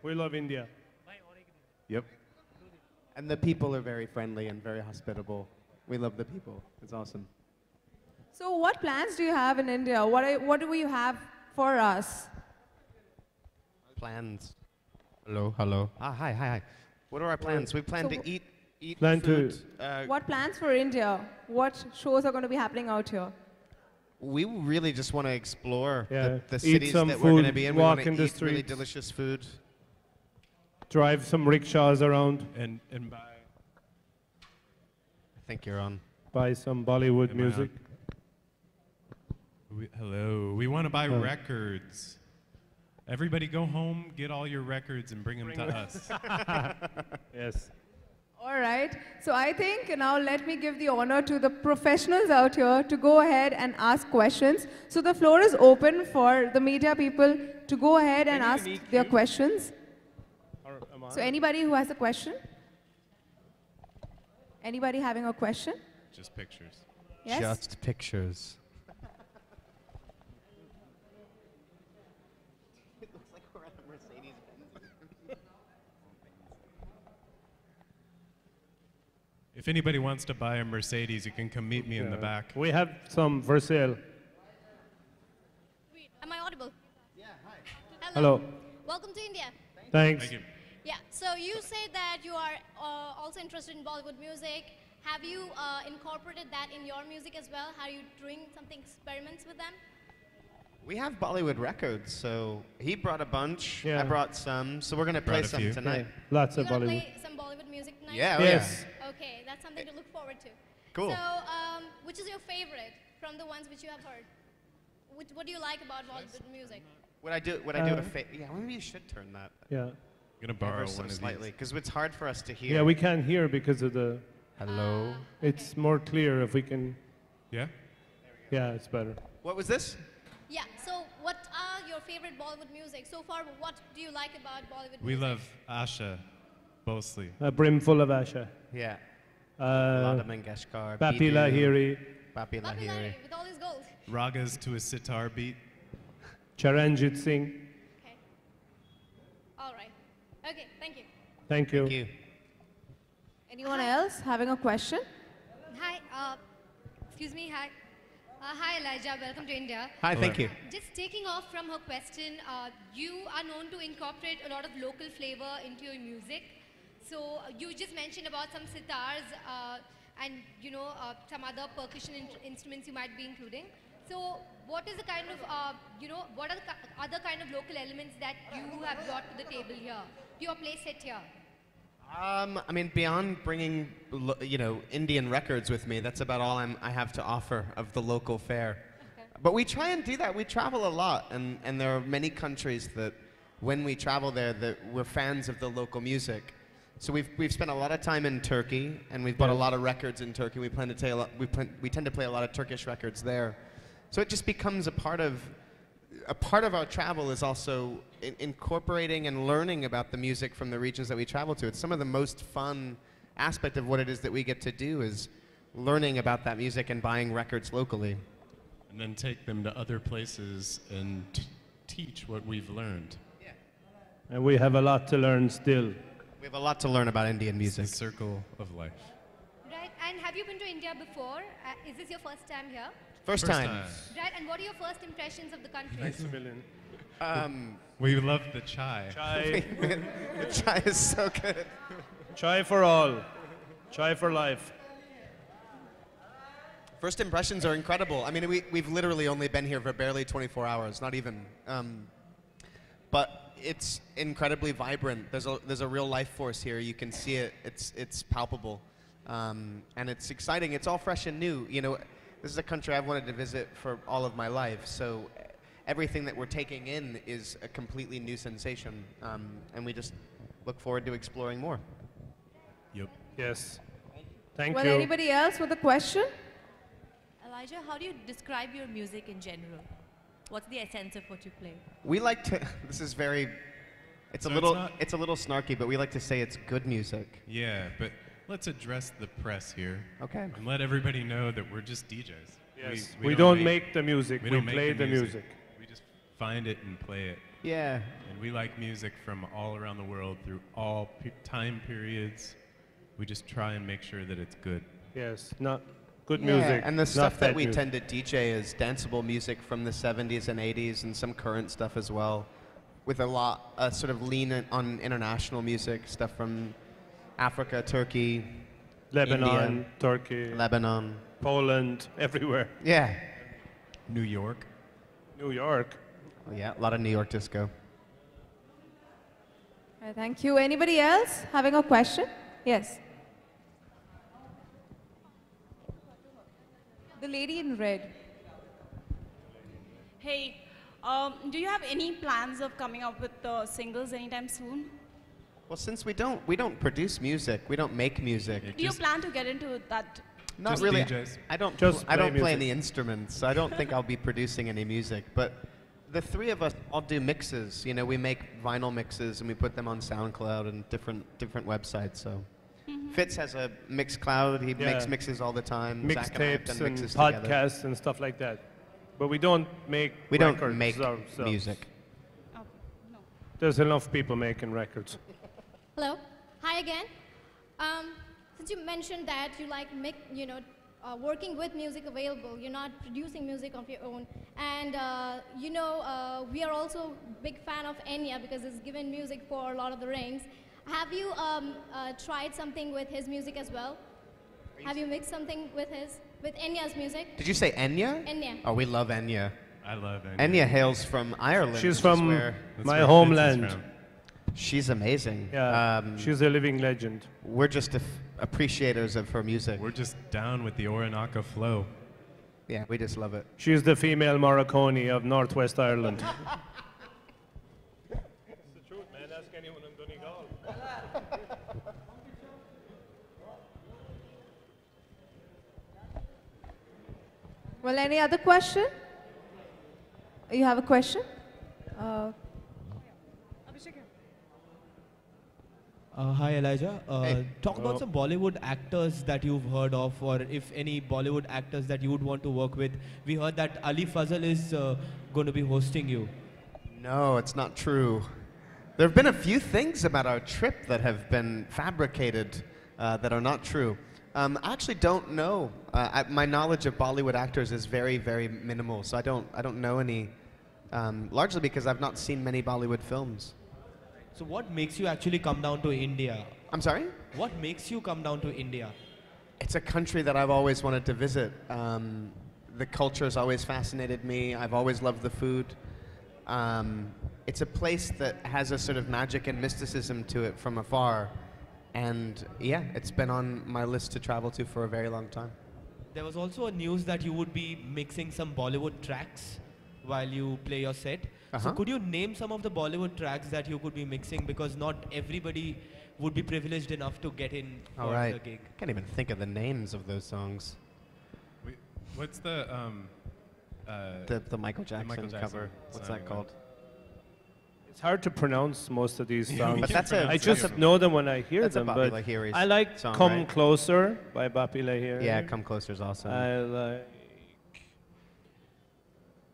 We love India. Yep. And the people are very friendly and very hospitable. We love the people. It's awesome. So what plans do you have in India? What do you have for us? Plans. Hello, hello. Hi. What are our plans? We plan to eat Plan food. What plans for India? What shows are going to be happening out here? We really just want to explore Yeah, the eat cities some that we're going to food, be in. We walk want to in the eat really streets. delicious food. Drive some rickshaws around. And buy. I think you're on. Buy some Bollywood Am I music. Hello. We want to buy records. Everybody go home, get all your records, and bring them to us. Yes. All right. So I think now let me give the honor to the professionals out here to go ahead and ask questions. So the floor is open for the media people to go ahead and ask their questions. So anybody who has a question? Anybody having a question? Just pictures. Yes? Just pictures. It looks like we're at a Mercedes-Benz. If anybody wants to buy a Mercedes, you can come meet me in the back. We have some for sale. Wait, am I audible? Yeah, hi. Hello. Welcome to India. Thanks. Thank you. Yeah, so you say that you are also interested in Bollywood music. Have you incorporated that in your music as well? Are you doing something experiments with them? We have Bollywood records, so he brought a bunch. Yeah. I brought some, so we're gonna play Brought a some few. tonight. Lots You're of gonna Bollywood. play some Bollywood music tonight? Yeah, oh Yes. Okay, that's something to look forward to. Cool. So, which is your favorite from the ones which you have heard? What do you like about Bollywood music? Would I do yeah, maybe you should turn that Yeah. I'm going to borrow ever so one of slightly, these. because it's hard for us to hear. Yeah, we can't hear because of the. Hello. It's more clear if we can. Yeah? Yeah, it's better. What was this? Yeah, so what are your favorite Bollywood music? So far, what do you like about Bollywood We music? love Asha mostly. A brim full of Asha. Yeah. Uh, Lata Mangeshkar. Papi Bidu, Lahiri, Papi Papi Lahiri. Lahiri, with all his gold. Ragas to a sitar beat. Charanjit Singh. Okay. All right. Okay, thank you. Thank you. Thank you. Anyone else having a question? Hi, excuse me, hi. Hi Elijah, welcome to India. Hi, thank you. Just taking off from her question, you are known to incorporate a lot of local flavor into your music. So you just mentioned about some sitars and some other percussion instruments you might be including. So what is the kind of, what are the other kind of local elements that you have brought to the table here, to your play set here? I mean, beyond bringing, Indian records with me, that's about all I have to offer of the local fare. Okay. But we try and do that. We travel a lot, and there are many countries that, when we travel there, that we're fans of the local music. So we've spent a lot of time in Turkey, and we've bought a lot of records in Turkey. We tend to play a lot of Turkish records there. So it just becomes a part of our travel is also incorporating and learning about the music from the regions that we travel to. It's some of the most fun aspect of what it is that we get to do is learning about that music and buying records locally. And then take them to other places and teach what we've learned. Yeah. And we have a lot to learn still. We have a lot to learn about Indian It's music. the circle of life. Right, and have you been to India before? Is this your first time here? First time. Right, and what are your first impressions of the country? Thanks a million. We love the chai. Chai. The chai is so good. Chai for all. Chai for life. First impressions are incredible. I mean, we've literally only been here for barely 24 hours, not even. But it's incredibly vibrant. There's a real life force here. You can see it. It's palpable, and it's exciting. It's all fresh and new. This is a country I've wanted to visit for all of my life. So everything that we're taking in is a completely new sensation, and we just look forward to exploring more. Yep. Yes. Thank Well, you. anybody else with a question? Elijah, how do you describe your music in general? What's the essence of what you play? We like to. This is very. It's So a it's little. not- It's a little snarky, but we like to say it's good music. Yeah, but let's address the press here. Okay. And let everybody know that we're just DJs. Yes. We don't make the music. We don't play make the music. We just find it and play it. Yeah. And we like music from all around the world through all time periods. We just try and make sure that it's good. Yes, not good Yeah, music. and the not stuff that bad we music. tend to DJ is danceable music from the 70s and 80s and some current stuff as well, with a lot, sort of lean on international music, stuff from Africa, Turkey, Lebanon, India, Turkey, Lebanon. Poland, everywhere. Yeah. New York. New York. Oh, yeah, a lot of New York disco. Thank you. Anybody else having a question? Yes. The lady in red. Hey, do you have any plans of coming up with singles anytime soon? Well, since we don't produce music, we don't make music. Do you plan to get into that? Not Just really. DJs. I don't. Just I don't play play music. any instruments, so I don't think I'll be producing any music. But the three of us all do mixes. You know, we make vinyl mixes and we put them on SoundCloud and different websites. So Fitz has a Mixcloud. He Yeah. makes mixes all the time. Zach and I have Mixtapes done and mixes together. podcasts and stuff like that. But we don't make We don't records make ourselves. music. Oh, no. There's enough people making records. Hello. Hi again. Since you mentioned that you like working with music available, you're not producing music of your own, and we are also big fan of Enya because it's given music for Lord of the Rings. Have you tried something with his music as well? Have you mixed something with Enya's music? Did you say Enya? Enya. Oh, we love Enya. I love it. Enya hails from Ireland. She's which is from where That's my where Fitz is homeland. from. she's amazing. Yeah, she's a living legend. We're just appreciators of her music. We're just down with the Orinoco flow. Yeah, we just love it. She's the female Morricone of Northwest Ireland. Well, any other question? You have a question? Hi Elijah. Hey. Talk about some Bollywood actors that you've heard of, or if any Bollywood actors that you would want to work with. We heard that Ali Fazal is going to be hosting you. No, it's not true. There have been a few things about our trip that have been fabricated that are not true. I actually don't know. My knowledge of Bollywood actors is very, very minimal, so I don't know any. Largely because I've not seen many Bollywood films. So what makes you actually come down to India? I'm sorry? What makes you come down to India? It's a country that I've always wanted to visit. The culture has always fascinated me. I've always loved the food. It's a place that has a sort of magic and mysticism to it from afar. And yeah, it's been on my list to travel to for a very long time. There was also a news that you would be mixing some Bollywood tracks while you play your set. So could you name some of the Bollywood tracks that you could be mixing, because not everybody would be privileged enough to get in All for right. the gig. Can't even think of the names of those songs. What's the The Michael Jackson, Michael Jackson cover. What's song, that called? It's hard to pronounce most of these songs. But that's a- I just that's a- know them when I hear that's a them. Bappi But Lahiri's I like song, "Come right? Closer" by Bappi Lahiri. Yeah, Come Closer is awesome. I like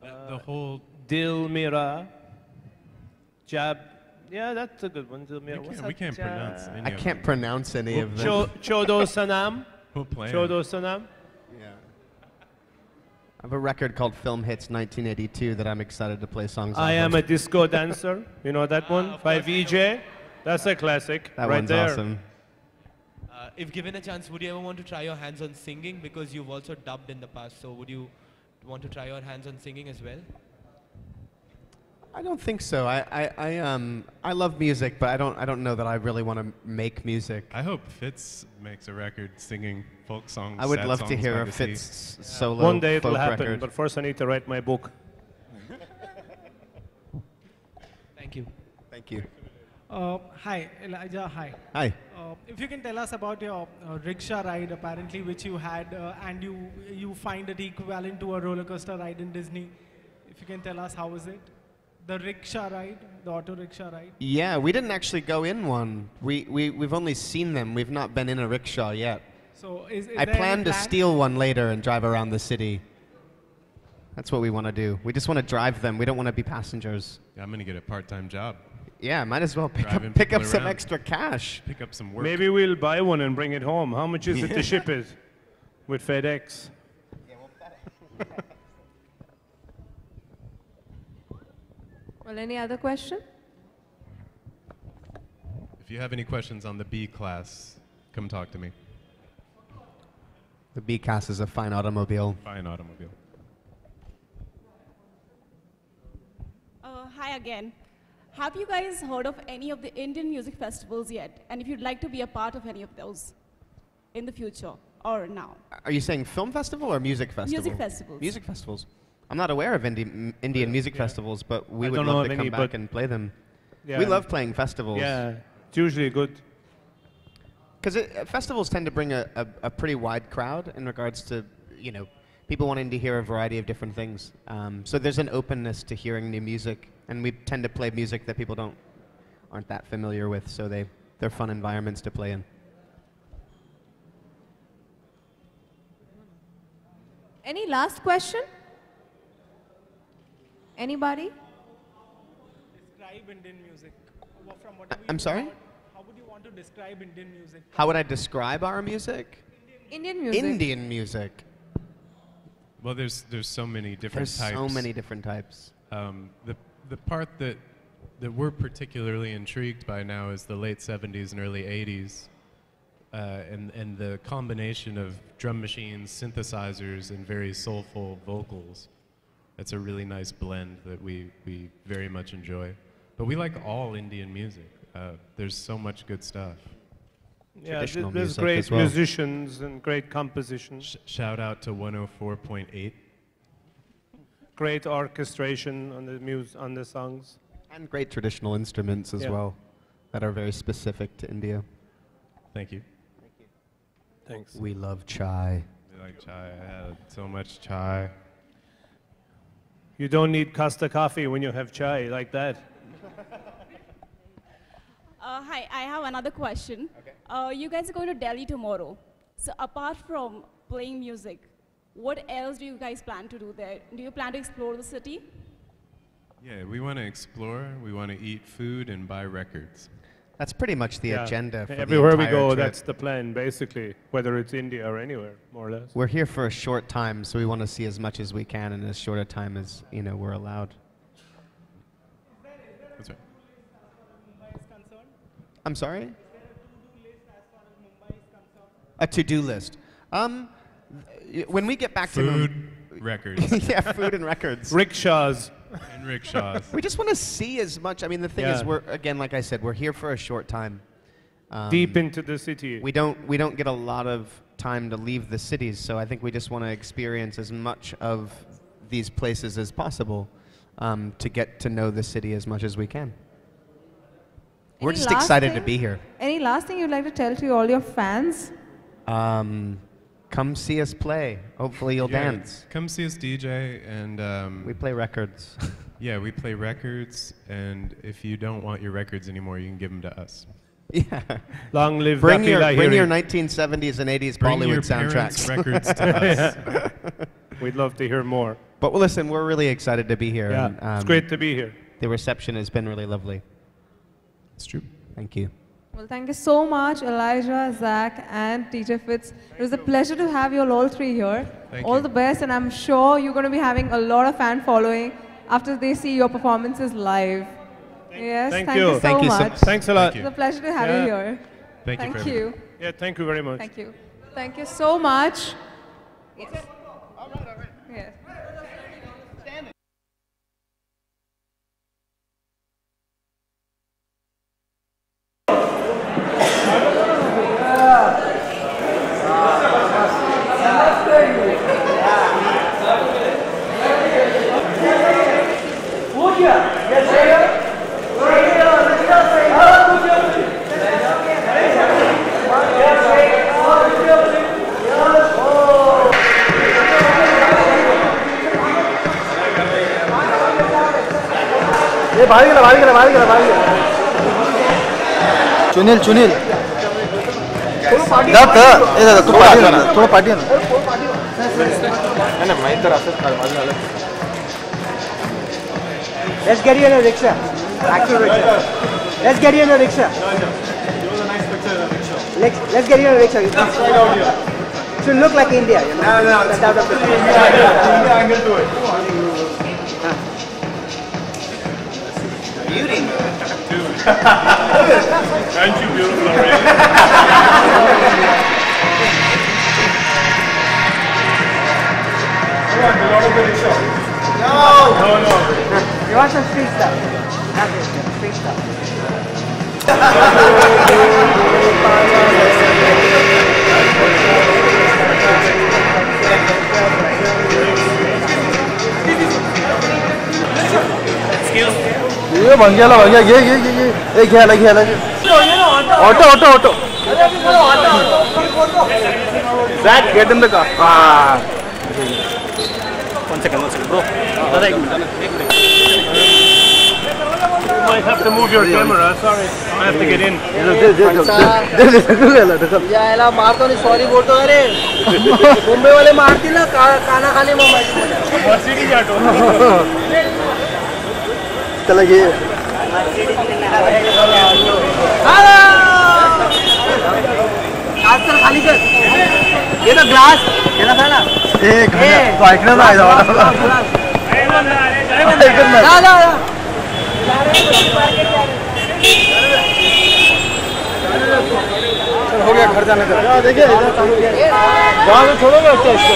the whole Dil Mira, Jab. Yeah, that's a good one. Dil Mira. What's we that? can't pronounce any I of can't them. pronounce any of them. Chodo Sanam. We'll play 'em. Chodo Sanam. Yeah. I have a record called Film Hits 1982 that I'm excited to play songs I off am of. a disco dancer. You know that one by VJ. That's a classic. That right one's there. awesome. If given a chance, would you ever want to try your hands on singing? Because you've also dubbed in the past, so would you want to try your hands on singing as well? I don't think so. I love music, but I don't know that I really want to make music. I hope Fitz makes a record singing folk songs. I would sad love to songs hear by a the sea. Fitz solo One day it'll folk happen, record. but first I need to write my book. Thank you. Thank you. Hi, Elijah. Hi. Hi. If you can tell us about your rickshaw ride, apparently, which you had, and you find it equivalent to a roller coaster ride in Disney. If you can tell us, how was it? The rickshaw ride, the auto rickshaw ride. Yeah, we didn't actually go in one. We've only seen them. We've not been in a rickshaw yet. So is I there any plan to steal one later and drive around the city. That's what we want to do. We just want to drive them. We don't want to be passengers. Yeah, I'm going to get a part-time job. Yeah, might as well pick Driving up people some around. extra cash. Pick up some work. Maybe we'll buy one and bring it home. How much is it to ship it with FedEx? Well, any other question? If you have any questions on the B class, come talk to me. The B-Class is a fine automobile. Fine automobile. Hi again. Have you guys heard of any of the Indian music festivals yet? And if you'd like to be a part of any of those in the future or now? Are you saying film festival or music festival? Music festivals. Music festivals. I'm not aware of Indian music festivals, but we I would don't know love of to come any, back but and play them. Yeah. We love playing festivals. Yeah, it's usually good. Because festivals tend to bring a pretty wide crowd in regards to, you know, people wanting to hear a variety of different things. So there's an openness to hearing new music, and we tend to play music that people aren't that familiar with, so they're fun environments to play in. Any last question? Anybody? Describe Indian music. From whatever I'm you sorry? heard, how would you want to describe Indian music? How would I describe our music? Indian music. Indian music. Well, there's so many different There's types. so many different types. The part that we're particularly intrigued by now is the late 70s and early 80s, and the combination of drum machines, synthesizers, and very soulful vocals. It's a really nice blend that we very much enjoy. But we like all Indian music. There's so much good stuff. Yeah, Traditional there's music great as well. musicians and great compositions. Shout out to 104.8. Great orchestration on the songs. And great traditional instruments as Yeah. well that are very specific to India. Thank you. Thanks. We love chai. We like chai. I had so much chai. You don't need Costa coffee when you have chai like that. Hi, I have another question. Okay. You guys are going to Delhi tomorrow. So apart from playing music, what else do you guys plan to do there? Do you plan to explore the city? Yeah, we want to explore, we want to eat food and buy records. That's pretty much the Yeah. agenda for Everywhere the we entire go, trip. that's the plan, basically, whether it's India or anywhere, more or less. We're here for a short time, so we want to see as much as we can in as short a time as we're allowed. That's right. I'm sorry? A to-do list. When we get back Food, to records. yeah, food and records. Rickshaws. And rickshaws. We just want to see as much. I mean, the thing is, we're again, like I said, we're here for a short time. Deep into the city. We don't get a lot of time to leave the cities, so I think we just want to experience as much of these places as possible to get to know the city as much as we can. We're Any just last excited to thing? be here. Any last thing you'd like to tell to all your fans? Come see us play. Hopefully you'll Yeah, dance. Come see us DJ, and We play records. yeah, we play records, and if you don't want your records anymore, you can give them to us. Yeah. Long live Bring Lucky your Lahiri. 1970s and 80s Bring your Bollywood parents' soundtracks. records to us. We'd love to hear more. But listen, we're really excited to be here. Yeah, and, it's great to be here. The reception has been really lovely. It's true. Thank you. Well, thank you so much, Elijah, Zach, and DJ Fitz. It was a pleasure to have you all three here. Thank all you. the best, and I'm sure you're going to be having a lot of fan following after they see your performances live. Yes, Thank thank you. you so Thank you so much. much. Thanks a lot. It's a pleasure to have Yeah. you here. Thank you. Thank very much. you. Yeah, thank you very much. Thank you. Thank you so much. Yes. Yes. चुनील चुनील दादा तू पाठी थोडं पाठी ना नाही माहीत तर असंच Let's get you in a rickshaw. Actual rickshaw. Let's get you in a rickshaw. Let's get you in a rickshaw. It should look like India. You know? No. That's out of the India angle to it. Beauty. Dude. Aren't you beautiful already? Come on, get out of the rickshaw. No. You want some street stuff? Have this, street stuff. ये बन गया ये घ्यायला auto Zach, get in the car. One second, bro. You might have to move your camera. Sorry, I have to get in. यायला मारतो नाही sorry बोलतो अरे मुंबई वाले मारतील ना कानाखाली मर्सिडीज ऑटो चला ये आजकाल खाली कर ये ना ग्लास ये ना खाना एक तो ऐकणार नाही हो गया घर जाने का देखिए गाँव में छोड़ोगे अच्छा इसको